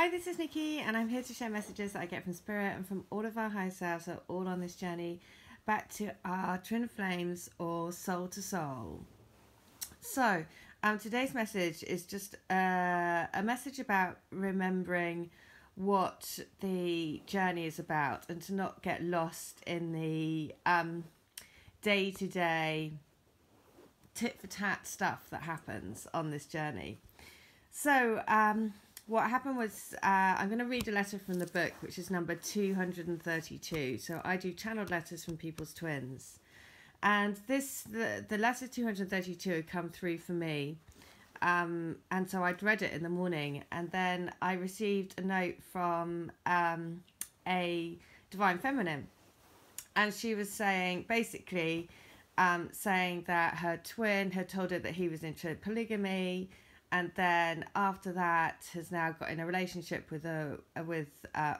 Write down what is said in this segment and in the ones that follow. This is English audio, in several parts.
Hi, this is Nikki, and I'm here to share messages that I get from Spirit and from all of our higher selves who are all on this journey back to our twin flames or soul to soul. So, today's message is just a message about remembering what the journey is about and to not get lost in the day-to-day tit-for-tat stuff that happens on this journey. So, what happened was I'm going to read a letter from the book, which is number 232. So I do channeled letters from people's twins. And the letter 232 had come through for me. And so I'd read it in the morning. And then I received a note from a divine feminine. And she was saying, basically, saying that her twin had told her that he was into polygamy. And then after that has now got in a relationship with a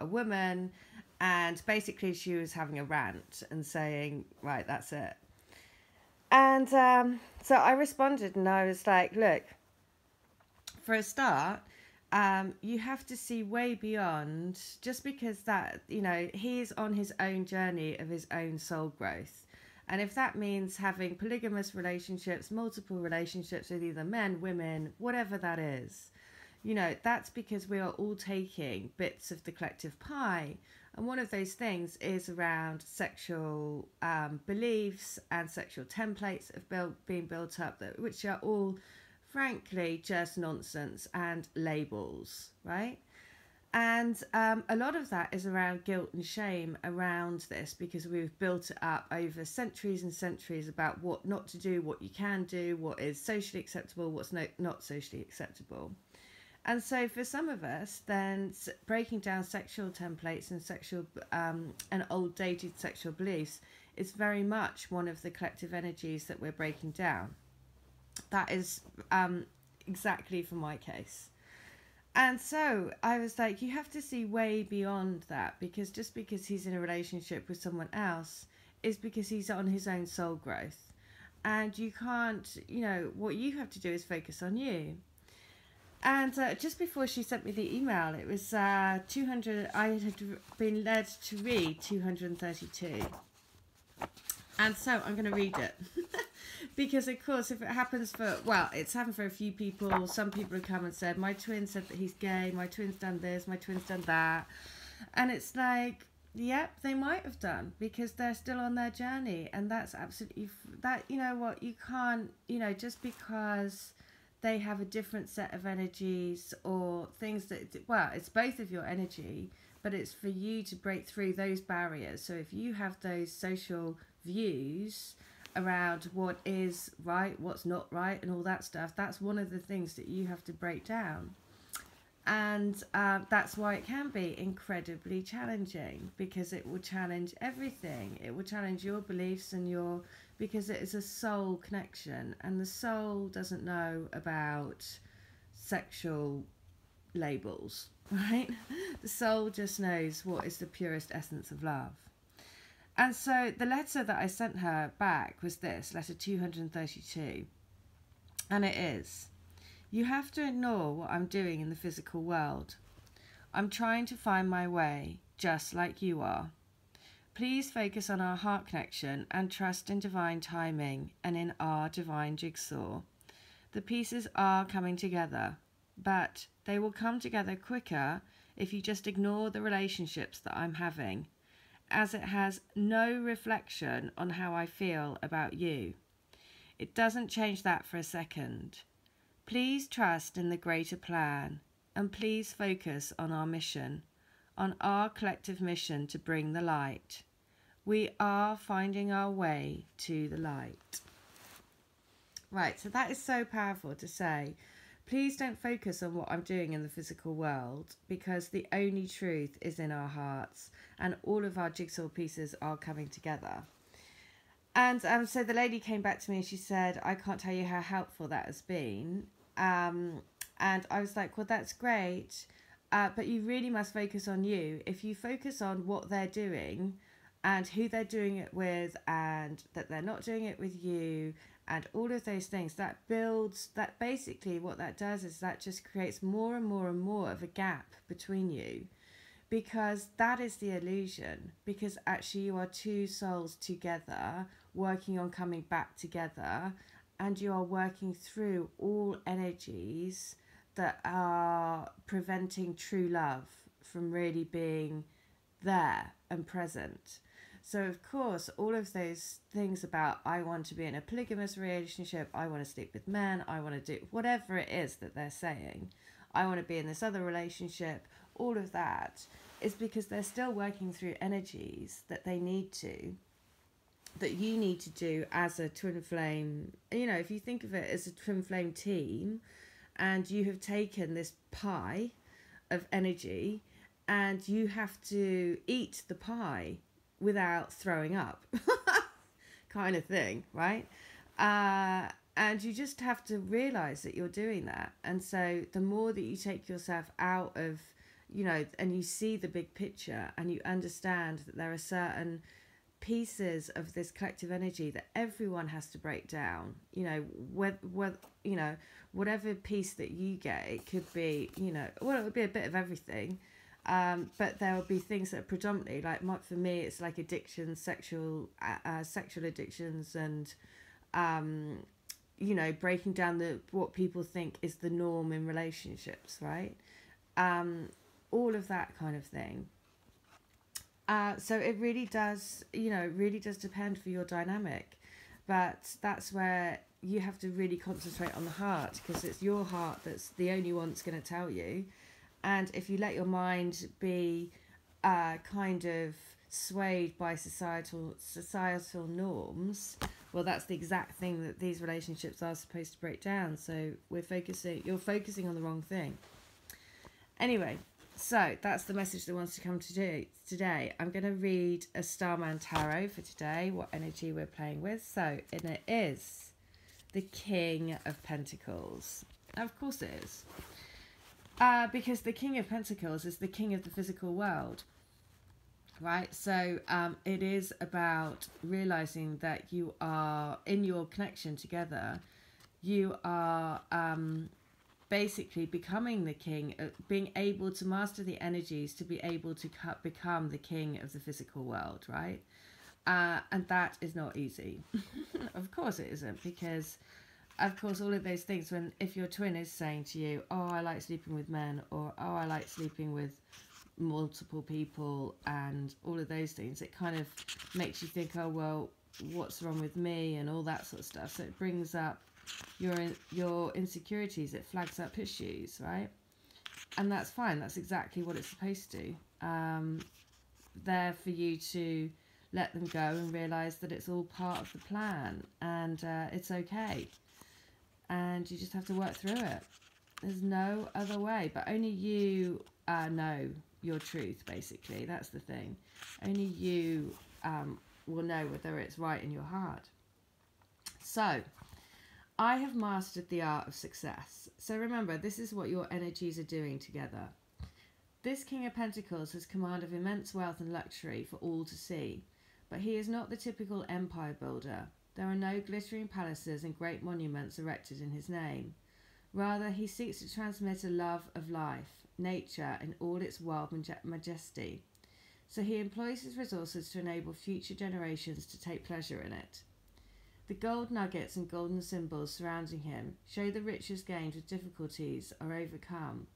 woman, and basically she was having a rant and saying, right, that's it. And so I responded and I was like, look, for a start, you have to see way beyond just because that, he's on his own journey of his own soul growth. And if that means having polygamous relationships, multiple relationships with either men, women, whatever that is, that's because we are all taking bits of the collective pie. And one of those things is around sexual beliefs and sexual templates of being built up, which are all, frankly, just nonsense and labels, right? And a lot of that is around guilt and shame around this, because we've built it up over centuries and centuries about what not to do, what you can do, what is socially acceptable, what's not socially acceptable. And so for some of us, then breaking down sexual templates and sexual and old dated sexual beliefs is very much one of the collective energies that we're breaking down. That is exactly for my case. And so I was like, you have to see way beyond that, because just because he's in a relationship with someone else is because he's on his own soul growth. And you can't, what you have to do is focus on you. And just before she sent me the email, it was 200, I had been led to read 232. And so I'm going to read it. Because, of course, if it happens it's happened for a few people. Some people have come and said, my twin said that he's gay, my twin's done this, my twin's done that. And it's like, yep, they might have done, because they're still on their journey. And that's absolutely, you can't, just because they have a different set of energies or things that, it's both of your energy, but it's for you to break through those barriers. So if you have those social views around what is right, what's not right, and all that stuff, that's one of the things that you have to break down. And that's why it can be incredibly challenging, because it will challenge everything. It will challenge your beliefs and because it is a soul connection, and the soul doesn't know about sexual labels, right? The soul just knows what is the purest essence of love. And so the letter that I sent her back was this, letter 232. And it is, you have to ignore what I'm doing in the physical world. I'm trying to find my way, just like you are. Please focus on our heart connection and trust in divine timing and in our divine jigsaw. The pieces are coming together, but they will come together quicker if you just ignore the relationships that I'm having, as it has no reflection on how I feel about you. It doesn't change that for a second. Please trust in the greater plan, and please focus on our mission, on our collective mission to bring the light. We are finding our way to the light. Right, so that is so powerful to say. Please don't focus on what I'm doing in the physical world, because the only truth is in our hearts, and all of our jigsaw pieces are coming together. And so the lady came back to me and she said, I can't tell you how helpful that has been. And I was like, well, that's great, but you really must focus on you. If you focus on what they're doing and who they're doing it with, and that they're not doing it with you, and all of those things, that builds, that basically what that does is that just creates more and more and more of a gap between you, because that is the illusion, because actually you are two souls together working on coming back together, and you are working through all energies that are preventing true love from really being there and present. So of course all of those things about, I want to be in a polygamous relationship, I want to sleep with men, I want to do whatever it is that they're saying, I want to be in this other relationship, all of that is because they're still working through energies that they need to, that you need to do as a twin flame. You know, if you think of it as a twin flame team, and you have taken this pie of energy and you have to eat the pie without throwing up kind of thing, right? And you just have to realize that you're doing that. And so the more that you take yourself out of, you know, and you see the big picture and you understand that there are certain pieces of this collective energy that everyone has to break down, you know, you know, whatever piece that you get, it could be, you know, well, it would be a bit of everything, but there will be things that are predominantly like, for me it's like addiction, sexual addictions, and you know, breaking down what people think is the norm in relationships, right? All of that kind of thing. So it really does, you know, it really does depend for your dynamic. But that's where you have to really concentrate on the heart, because it's your heart that's the only one that's going to tell you. And if you let your mind be kind of swayed by societal norms, well, that's the exact thing that these relationships are supposed to break down. So you're focusing on the wrong thing. Anyway, so that's the message that wants to come today. I'm going to read a Starman Tarot for today, what energy we're playing with. So, and it is the King of Pentacles. Of course it is. Because the King of Pentacles is the king of the physical world. Right? So it is about realizing that you are, in your connection together, you are basically becoming the king, being able to master the energies to be able to become the king of the physical world, right? And that is not easy. Of course it isn't, because of course all of those things, if your twin is saying to you, oh, I like sleeping with men, or oh, I like sleeping with multiple people, and all of those things, it kind of makes you think, oh, well, what's wrong with me, and all that sort of stuff. So it brings up your insecurities, it flags up issues, right? And that's fine, that's exactly what it's supposed to. There for you to let them go and realise that it's all part of the plan, and it's okay. And you just have to work through it. There's no other way, but only you know your truth, basically. That's the thing. Only you will know whether it's right in your heart. So, I have mastered the art of success. So remember, this is what your energies are doing together. This King of Pentacles has command of immense wealth and luxury for all to see, but he is not the typical empire builder. There are no glittering palaces and great monuments erected in his name. Rather, he seeks to transmit a love of life, nature in all its wild majesty. So he employs his resources to enable future generations to take pleasure in it. The gold nuggets and golden symbols surrounding him show the riches gained with difficulties are overcome,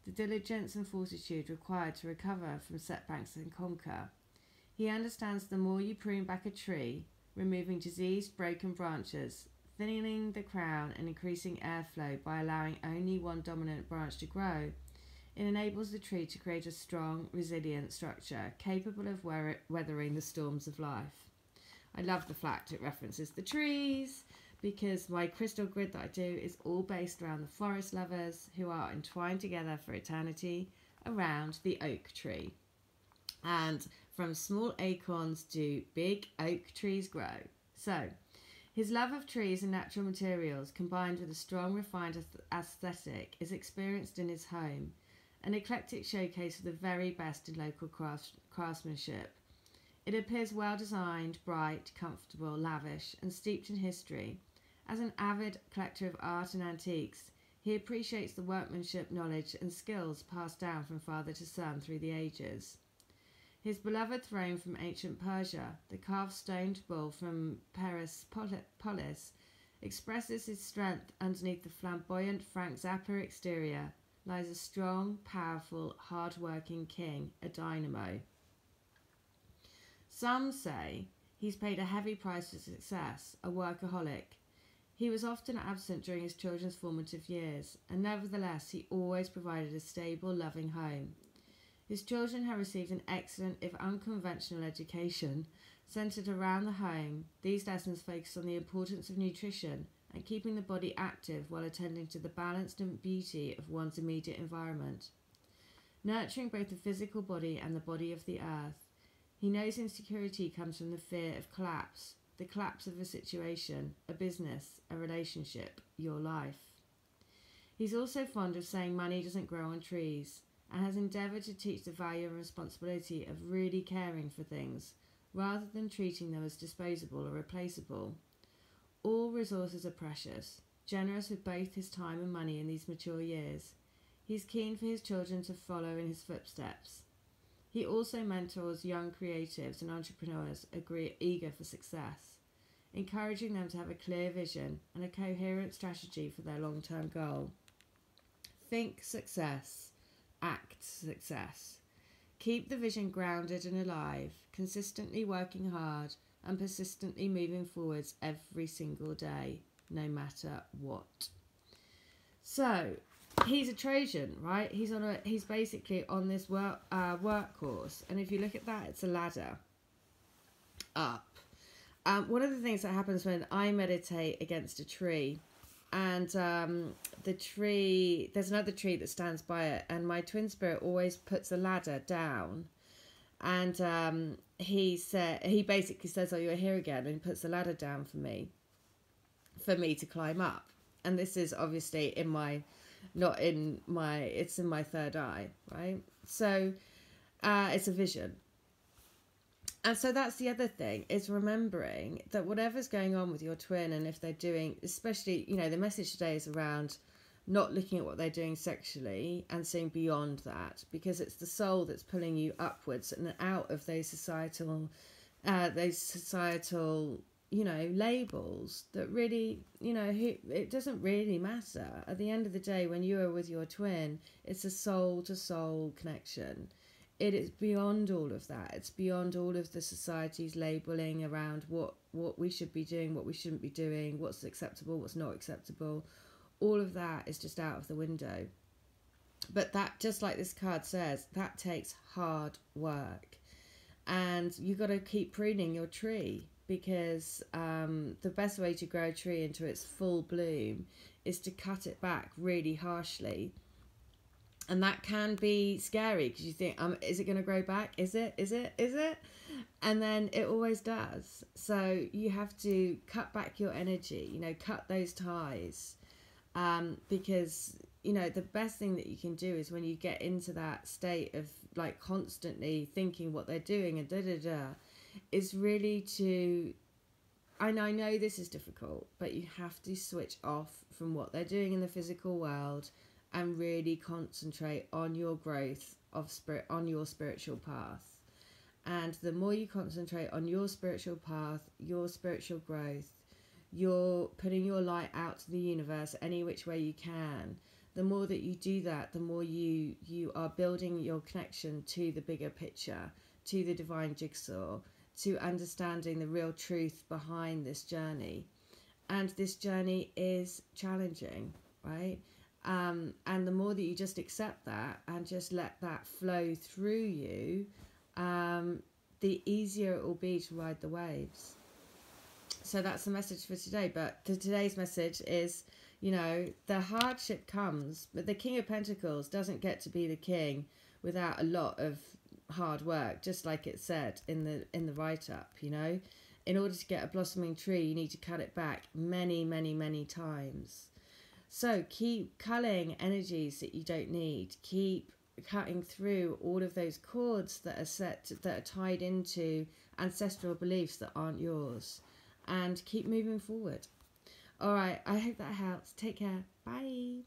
the diligence and fortitude required to recover from setbacks and conquer. He understands the more you prune back a tree, removing diseased, broken branches, thinning the crown and increasing airflow by allowing only one dominant branch to grow, it enables the tree to create a strong, resilient structure capable of weathering the storms of life. I love the fact it references the trees, because my crystal grid that I do is all based around the forest lovers who are entwined together for eternity around the oak tree. And from small acorns do big oak trees grow. So, his love of trees and natural materials, combined with a strong, refined aesthetic, is experienced in his home, an eclectic showcase of the very best in local craftsmanship. It appears well designed, bright, comfortable, lavish, and steeped in history, As an avid collector of art and antiques, he appreciates the workmanship, knowledge and skills passed down from father to son through the ages. His beloved throne from ancient Persia, the carved stoned bull from Persepolis, expresses his strength. Underneath the flamboyant Frank Zappa exterior lies a strong, powerful, hard-working king, a dynamo. Some say he's paid a heavy price for success, a workaholic. He was often absent during his children's formative years, and nevertheless he always provided a stable, loving home. His children have received an excellent, if unconventional, education centered around the home. These lessons focus on the importance of nutrition and keeping the body active while attending to the balance and beauty of one's immediate environment. Nurturing both the physical body and the body of the earth, he knows insecurity comes from the fear of collapse, the collapse of a situation, a business, a relationship, your life. He's also fond of saying money doesn't grow on trees, and has endeavoured to teach the value and responsibility of really caring for things, rather than treating them as disposable or replaceable. All resources are precious, generous with both his time and money in these mature years. He's keen for his children to follow in his footsteps. He also mentors young creatives and entrepreneurs eager for success, encouraging them to have a clear vision and a coherent strategy for their long-term goal. Think success. Act success. Keep the vision grounded and alive, consistently working hard and persistently moving forwards every single day, no matter what. So, he's a Trojan, right? He's basically on this work course, and if you look at that, it's a ladder up. One of the things that happens when I meditate against a tree, and the tree, there's another tree that stands by it, and my twin spirit always puts a ladder down, and he basically says, oh, you're here again, and he puts the ladder down for me to climb up. And this is obviously it's in my third eye, right? So it's a vision. And so that's the other thing, is remembering that whatever's going on with your twin, and if they're doing, especially, the message today is around not looking at what they're doing sexually and seeing beyond that, because it's the soul that's pulling you upwards and out of those societal labels that really, it doesn't really matter. At the end of the day, when you are with your twin, it's a soul-to-soul connection. It is beyond all of that. It's beyond all of the society's labelling around what we should be doing, what we shouldn't be doing, what's acceptable, what's not acceptable. All of that is just out of the window. But that, just like this card says, that takes hard work. And you've got to keep pruning your tree, because the best way to grow a tree into its full bloom is to cut it back really harshly. And that can be scary, because you think, is it going to grow back? Is it? And then it always does. So you have to cut back your energy, cut those ties. Because, the best thing that you can do is when you get into that state of like constantly thinking what they're doing and is really to, and I know this is difficult, but you have to switch off from what they're doing in the physical world and really concentrate on your growth of spirit, on your spiritual path. And the more you concentrate on your spiritual path, your spiritual growth, you're putting your light out to the universe any which way you can. The more that you do that, the more you are building your connection to the bigger picture, to the divine jigsaw, to understanding the real truth behind this journey. And this journey is challenging, right? And the more that you just accept that and just let that flow through you, the easier it will be to ride the waves. So that's the message for today. But today's message is, the hardship comes, but the King of Pentacles doesn't get to be the king without a lot of hard work, just like it said in the write-up. In order to get a blossoming tree, you need to cut it back many, many, many times. So keep culling energies that you don't need. Keep cutting through all of those cords that are tied into ancestral beliefs that aren't yours, and keep moving forward. All right, I hope that helps. Take care. Bye.